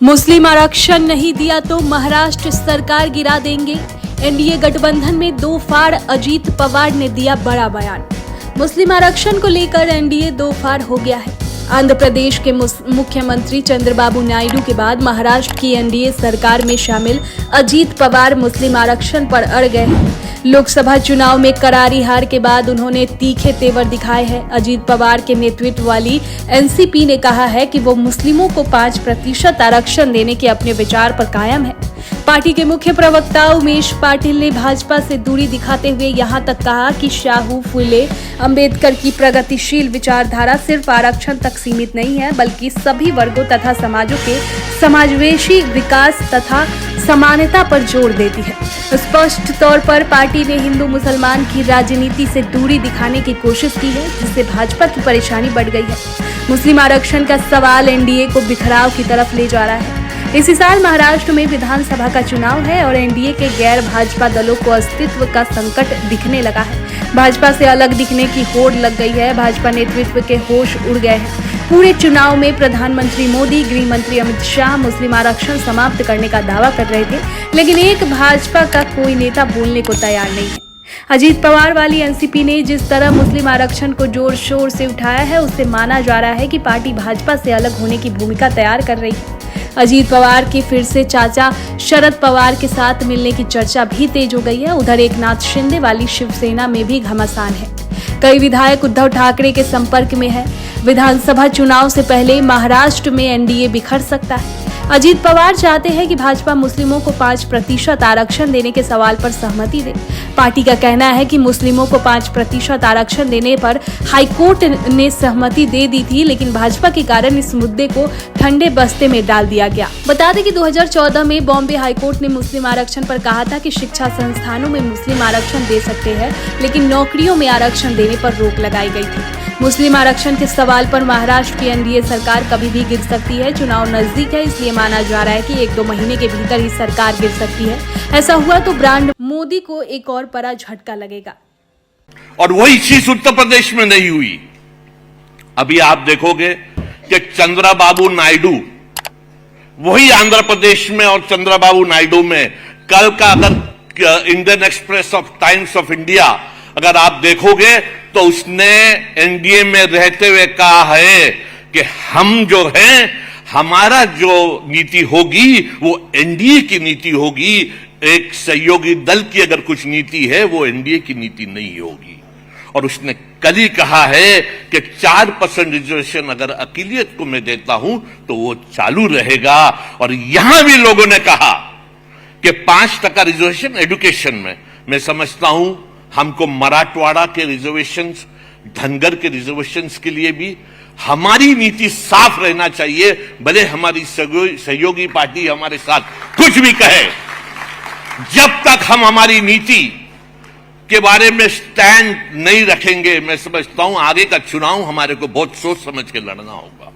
मुस्लिम आरक्षण नहीं दिया तो महाराष्ट्र सरकार गिरा देंगे। एनडीए गठबंधन में दो फाड़, अजीत पवार ने दिया बड़ा बयान। मुस्लिम आरक्षण को लेकर एनडीए दो फाड़ हो गया है। आंध्र प्रदेश के मुख्यमंत्री चंद्रबाबू नायडू के बाद महाराष्ट्र की एनडीए सरकार में शामिल अजीत पवार मुस्लिम आरक्षण पर अड़ गए हैं। लोकसभा चुनाव में करारी हार के बाद उन्होंने तीखे तेवर दिखाए हैं। अजीत पवार के नेतृत्व वाली एनसीपी ने कहा है कि वो मुस्लिमों को 5% आरक्षण देने के अपने विचार पर कायम है। पार्टी के मुख्य प्रवक्ता उमेश पाटिल ने भाजपा से दूरी दिखाते हुए यहां तक कहा कि शाहू फुले अंबेडकर की प्रगतिशील विचारधारा सिर्फ आरक्षण तक सीमित नहीं है, बल्कि सभी वर्गों तथा समाजों के समावेशी विकास तथा समानता पर जोर देती है। स्पष्ट तौर पर पार्टी ने हिंदू मुसलमान की राजनीति से दूरी दिखाने की कोशिश की है, जिससे भाजपा की परेशानी बढ़ गई है। मुस्लिम आरक्षण का सवाल एनडीए को बिखराव की तरफ ले जा रहा है। इसी साल महाराष्ट्र में विधानसभा का चुनाव है और एनडीए के गैर भाजपा दलों को अस्तित्व का संकट दिखने लगा है। भाजपा से अलग दिखने की होड़ लग गई है। भाजपा नेतृत्व के होश उड़ गए हैं। पूरे चुनाव में प्रधानमंत्री मोदी, गृह मंत्री अमित शाह मुस्लिम आरक्षण समाप्त करने का दावा कर रहे थे, लेकिन एक भाजपा का कोई नेता बोलने को तैयार नहीं है। अजीत पवार वाली एनसीपी ने जिस तरह मुस्लिम आरक्षण को जोर शोर से उठाया है, उससे माना जा रहा है कि पार्टी भाजपा से अलग होने की भूमिका तैयार कर रही है। अजीत पवार की फिर से चाचा शरद पवार के साथ मिलने की चर्चा भी तेज हो गई है। उधर एकनाथ शिंदे वाली शिवसेना में भी घमासान है। कई विधायक उद्धव ठाकरे के संपर्क में है। विधानसभा चुनाव से पहले महाराष्ट्र में एनडीए बिखर सकता है। अजीत पवार चाहते हैं कि भाजपा मुस्लिमों को 5% आरक्षण देने के सवाल पर सहमति दे। पार्टी का कहना है कि मुस्लिमों को 5% आरक्षण देने पर हाईकोर्ट ने सहमति दे दी थी, लेकिन भाजपा के कारण इस मुद्दे को ठंडे बस्ते में डाल दिया गया। बता दें कि 2014 में बॉम्बे हाईकोर्ट ने मुस्लिम आरक्षण पर कहा था कि शिक्षा संस्थानों में मुस्लिम आरक्षण दे सकते हैं, लेकिन नौकरियों में आरक्षण देने पर रोक लगाई गई थी। मुस्लिम आरक्षण के सवाल पर महाराष्ट्र की एनडीए सरकार कभी भी गिर सकती है। चुनाव नजदीक है, इसलिए माना जा रहा है कि 1-2 महीने के भीतर ही सरकार गिर सकती है। ऐसा हुआ तो ब्रांड मोदी को एक और बड़ा झटका लगेगा। और वही चीज उत्तर प्रदेश में नहीं हुई। अभी आप देखोगे कि चंद्रबाबू नायडू, वही आंध्र प्रदेश में और चंद्रबाबू नायडू में कल का अगर Indian express of times of India अगर आप देखोगे तो उसने एनडीए में रहते हुए कहा है कि हम जो हैं, हमारा जो नीति होगी वो एनडीए की नीति होगी। एक सहयोगी दल की अगर कुछ नीति है वो एनडीए की नीति नहीं होगी। और उसने कल ही कहा है कि 4% रिजर्वेशन अगर अकेलियत को मैं देता हूं तो वो चालू रहेगा। और यहां भी लोगों ने कहा कि 5% रिजर्वेशन एजुकेशन में, मैं समझता हूं हमको मराठवाड़ा के रिजर्वेशंस, धनगर के रिजर्वेशंस के लिए भी हमारी नीति साफ रहना चाहिए। भले हमारी सहयोगी पार्टी हमारे साथ कुछ भी कहे, जब तक हम हमारी नीति के बारे में स्टैंड नहीं रखेंगे, मैं समझता हूं आगे का चुनाव हमारे को बहुत सोच समझ के लड़ना होगा।